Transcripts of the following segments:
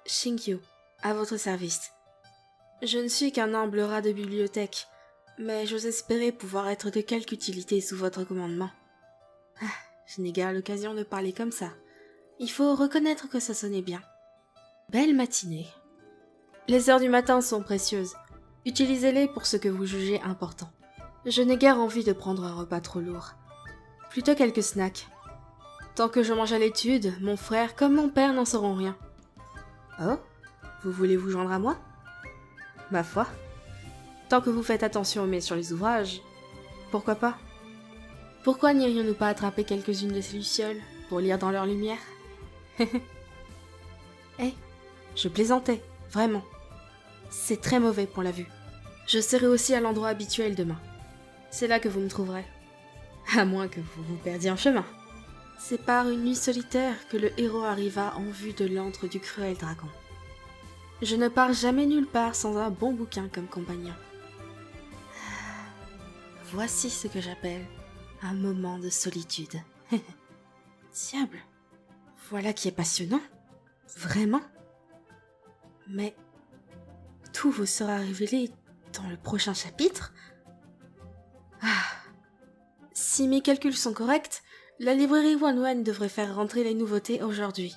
Shinkyu, à votre service. Je ne suis qu'un humble rat de bibliothèque, mais j'ose espérer pouvoir être de quelque utilité sous votre commandement. Ah, je n'ai guère l'occasion de parler comme ça. Il faut reconnaître que ça sonnait bien. Belle matinée. Les heures du matin sont précieuses. Utilisez-les pour ce que vous jugez important. Je n'ai guère envie de prendre un repas trop lourd. Plutôt quelques snacks. Tant que je mange à l'étude, mon frère comme mon père n'en sauront rien. Oh, vous voulez vous joindre à moi? Ma foi. Tant que vous faites attention aux mets sur les ouvrages, pourquoi pas? Pourquoi n'irions-nous pas attraper quelques-unes de ces lucioles pour lire dans leur lumière? Eh, je plaisantais, vraiment. C'est très mauvais pour la vue. Je serai aussi à l'endroit habituel demain. C'est là que vous me trouverez. À moins que vous vous perdiez en chemin. C'est par une nuit solitaire que le héros arriva en vue de l'antre du cruel dragon. Je ne pars jamais nulle part sans un bon bouquin comme compagnon. Voici ce que j'appelle un moment de solitude. Diable, voilà qui est passionnant. Vraiment. Mais tout vous sera révélé dans le prochain chapitre? Si mes calculs sont corrects, la librairie Wanwan devrait faire rentrer les nouveautés aujourd'hui.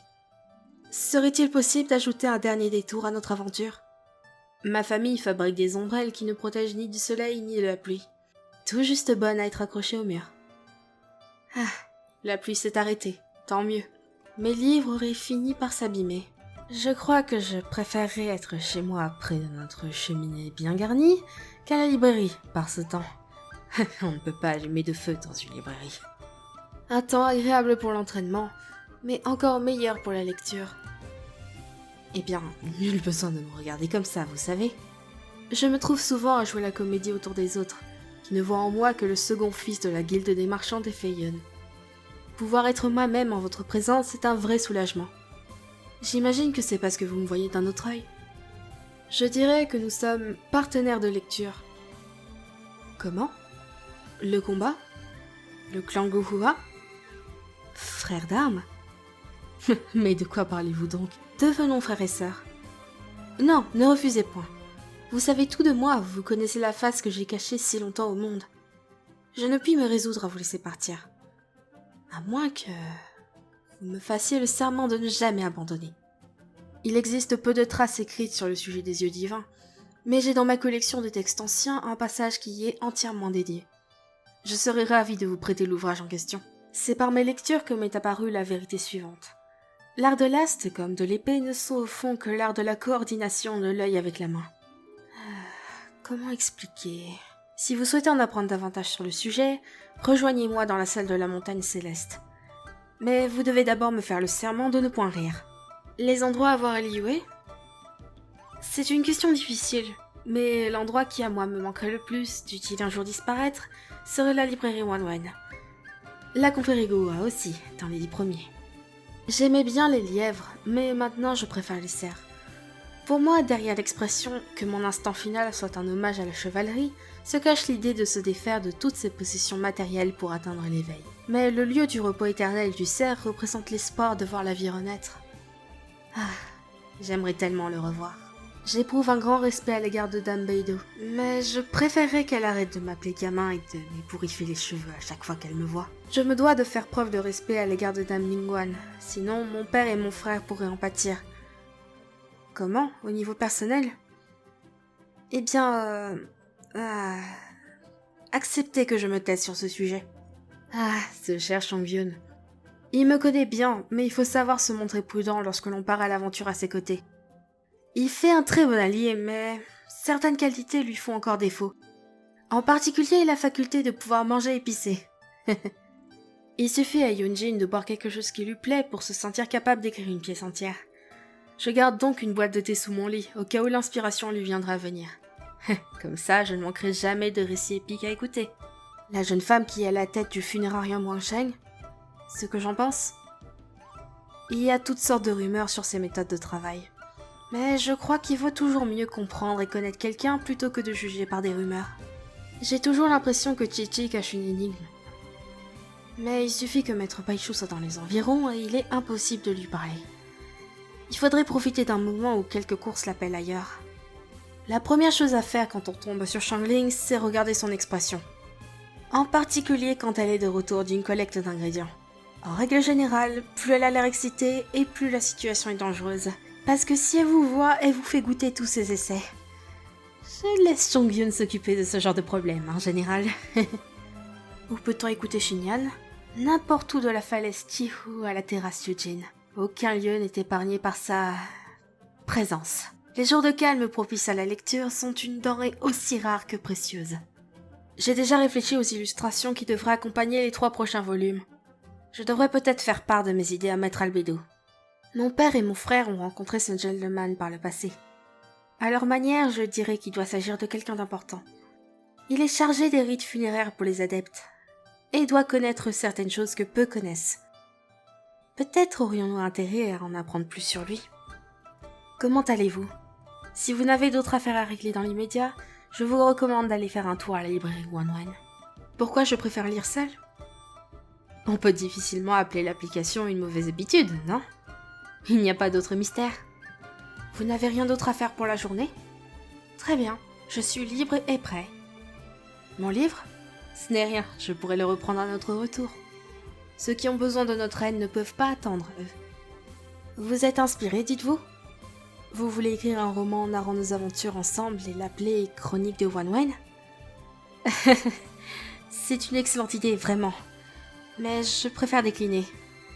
Serait-il possible d'ajouter un dernier détour à notre aventure? Ma famille fabrique des ombrelles qui ne protègent ni du soleil ni de la pluie. Tout juste bonnes à être accrochées au mur. La pluie s'est arrêtée, tant mieux. Mes livres auraient fini par s'abîmer. Je crois que je préférerais être chez moi près de notre cheminée bien garnie qu'à la librairie par ce temps. On ne peut pas allumer de feu dans une librairie. Un temps agréable pour l'entraînement, mais encore meilleur pour la lecture. Eh bien, nul besoin de me regarder comme ça, vous savez. Je me trouve souvent à jouer la comédie autour des autres, qui ne voient en moi que le second fils de la guilde des marchands des Feion. Pouvoir être moi-même en votre présence est un vrai soulagement. J'imagine que c'est parce que vous me voyez d'un autre œil. Je dirais que nous sommes partenaires de lecture. Comment? Le combat? Le clan Gohua? Frères d'armes? Mais de quoi parlez-vous donc? Devenons frères et sœurs. Non, ne refusez point. Vous savez tout de moi, vous connaissez la face que j'ai cachée si longtemps au monde. Je ne puis me résoudre à vous laisser partir. À moins que vous me fassiez le serment de ne jamais abandonner. Il existe peu de traces écrites sur le sujet des yeux divins, mais j'ai dans ma collection de textes anciens un passage qui y est entièrement dédié. Je serais ravie de vous prêter l'ouvrage en question. C'est par mes lectures que m'est apparue la vérité suivante. L'art de l'astre comme de l'épée ne sont au fond que l'art de la coordination de l'œil avec la main. Comment expliquer? Si vous souhaitez en apprendre davantage sur le sujet, rejoignez-moi dans la salle de la montagne céleste. Mais vous devez d'abord me faire le serment de ne point rire. Les endroits à voir à Liyue? C'est une question difficile, mais l'endroit qui à moi me manquerait le plus, dût-il un jour disparaître, serait la librairie Wanwan. La confrérie Gohua aussi, dans les 10 premiers. J'aimais bien les lièvres, mais maintenant je préfère les cerfs. Pour moi, derrière l'expression que mon instant final soit un hommage à la chevalerie, se cache l'idée de se défaire de toutes ses possessions matérielles pour atteindre l'éveil. Mais le lieu du repos éternel du cerf représente l'espoir de voir la vie renaître. J'aimerais tellement le revoir. J'éprouve un grand respect à l'égard de Dame Beidou, mais je préférerais qu'elle arrête de m'appeler gamin et de m'ébouriffer les cheveux à chaque fois qu'elle me voit. Je me dois de faire preuve de respect à l'égard de Dame Ningguan, sinon mon père et mon frère pourraient en pâtir. Comment, au niveau personnel? Eh bien, acceptez que je me taise sur ce sujet. Ce cher Changvyun. Il me connaît bien, mais il faut savoir se montrer prudent lorsque l'on part à l'aventure à ses côtés. Il fait un très bon allié, mais certaines qualités lui font encore défaut. En particulier la faculté de pouvoir manger épicé. Il suffit à Yunjin de boire quelque chose qui lui plaît pour se sentir capable d'écrire une pièce entière. Je garde donc une boîte de thé sous mon lit, au cas où l'inspiration lui viendra à venir. Comme ça, je ne manquerai jamais de récits épiques à écouter. La jeune femme qui est à la tête du funérarium Wangsheng, ce que j'en pense? Il y a toutes sortes de rumeurs sur ses méthodes de travail. Mais je crois qu'il vaut toujours mieux comprendre et connaître quelqu'un plutôt que de juger par des rumeurs. J'ai toujours l'impression que Chichi cache une énigme. Mais il suffit que Maître Baishu soit dans les environs et il est impossible de lui parler. Il faudrait profiter d'un moment où quelques courses l'appellent ailleurs. La première chose à faire quand on tombe sur Xiangling, c'est regarder son expression. En particulier quand elle est de retour d'une collecte d'ingrédients. En règle générale, plus elle a l'air excitée et plus la situation est dangereuse. Parce que si elle vous voit, elle vous fait goûter tous ses essais. Je laisse Chongyun s'occuper de ce genre de problème, en général. Où peut-on écouter Xinyan? N'importe où de la falaise Tihu à la terrasse Yujin. Aucun lieu n'est épargné par sa... présence. Les jours de calme propices à la lecture sont une denrée aussi rare que précieuse. J'ai déjà réfléchi aux illustrations qui devraient accompagner les 3 prochains volumes. Je devrais peut-être faire part de mes idées à Maître Albedo. Mon père et mon frère ont rencontré ce gentleman par le passé. À leur manière, je dirais qu'il doit s'agir de quelqu'un d'important. Il est chargé des rites funéraires pour les adeptes, et doit connaître certaines choses que peu connaissent. Peut-être aurions-nous intérêt à en apprendre plus sur lui. Comment allez-vous? Si vous n'avez d'autres affaires à régler dans l'immédiat, je vous recommande d'aller faire un tour à la librairie Wanwan. Pourquoi je préfère lire seul? On peut difficilement appeler l'application une mauvaise habitude, non? Il n'y a pas d'autre mystère. Vous n'avez rien d'autre à faire pour la journée? Très bien, je suis libre et prêt. Mon livre? Ce n'est rien, je pourrais le reprendre à notre retour. Ceux qui ont besoin de notre aide ne peuvent pas attendre, eux. Vous êtes inspiré, dites-vous? Vous voulez écrire un roman narrant nos aventures ensemble et l'appeler Chronique de Wanwan? C'est une excellente idée, vraiment. Mais je préfère décliner.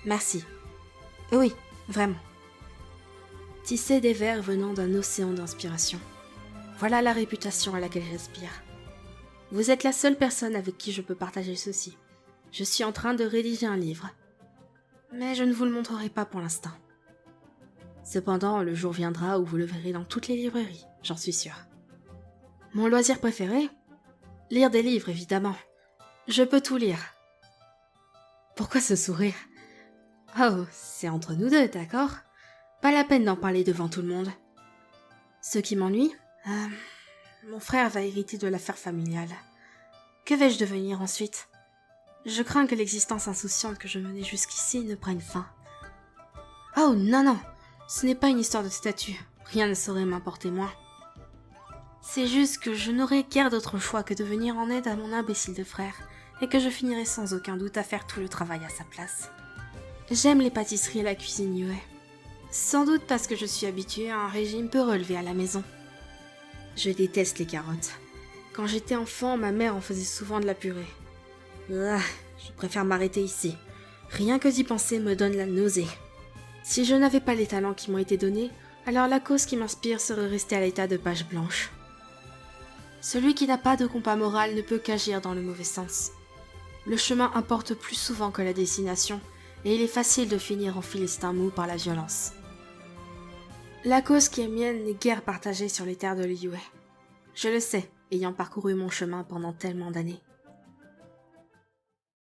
Merci. Oui, vraiment. Tisser des vers venant d'un océan d'inspiration. Voilà la réputation à laquelle j'aspire. Vous êtes la seule personne avec qui je peux partager ceci. Je suis en train de rédiger un livre. Mais je ne vous le montrerai pas pour l'instant. Cependant, le jour viendra où vous le verrez dans toutes les librairies, j'en suis sûre. Mon loisir préféré? Lire des livres, évidemment. Je peux tout lire. Pourquoi ce sourire? Oh, c'est entre nous deux, d'accord? Pas la peine d'en parler devant tout le monde. Ce qui m'ennuie? Mon frère va hériter de l'affaire familiale. Que vais-je devenir ensuite? Je crains que l'existence insouciante que je menais jusqu'ici ne prenne fin. Oh, non, ce n'est pas une histoire de statut. Rien ne saurait m'importer moins. C'est juste que je n'aurais guère d'autre choix que de venir en aide à mon imbécile de frère, et que je finirai sans aucun doute à faire tout le travail à sa place. J'aime les pâtisseries et la cuisine Yue. Sans doute parce que je suis habituée à un régime peu relevé à la maison. Je déteste les carottes. Quand j'étais enfant, ma mère en faisait souvent de la purée. Je préfère m'arrêter ici. Rien que d'y penser me donne la nausée. Si je n'avais pas les talents qui m'ont été donnés, alors la cause qui m'inspire serait restée à l'état de page blanche. Celui qui n'a pas de compas moral ne peut qu'agir dans le mauvais sens. Le chemin importe plus souvent que la destination, et il est facile de finir en philistin mou par la violence. La cause qui est mienne n'est guère partagée sur les terres de Liyue. Je le sais, ayant parcouru mon chemin pendant tellement d'années.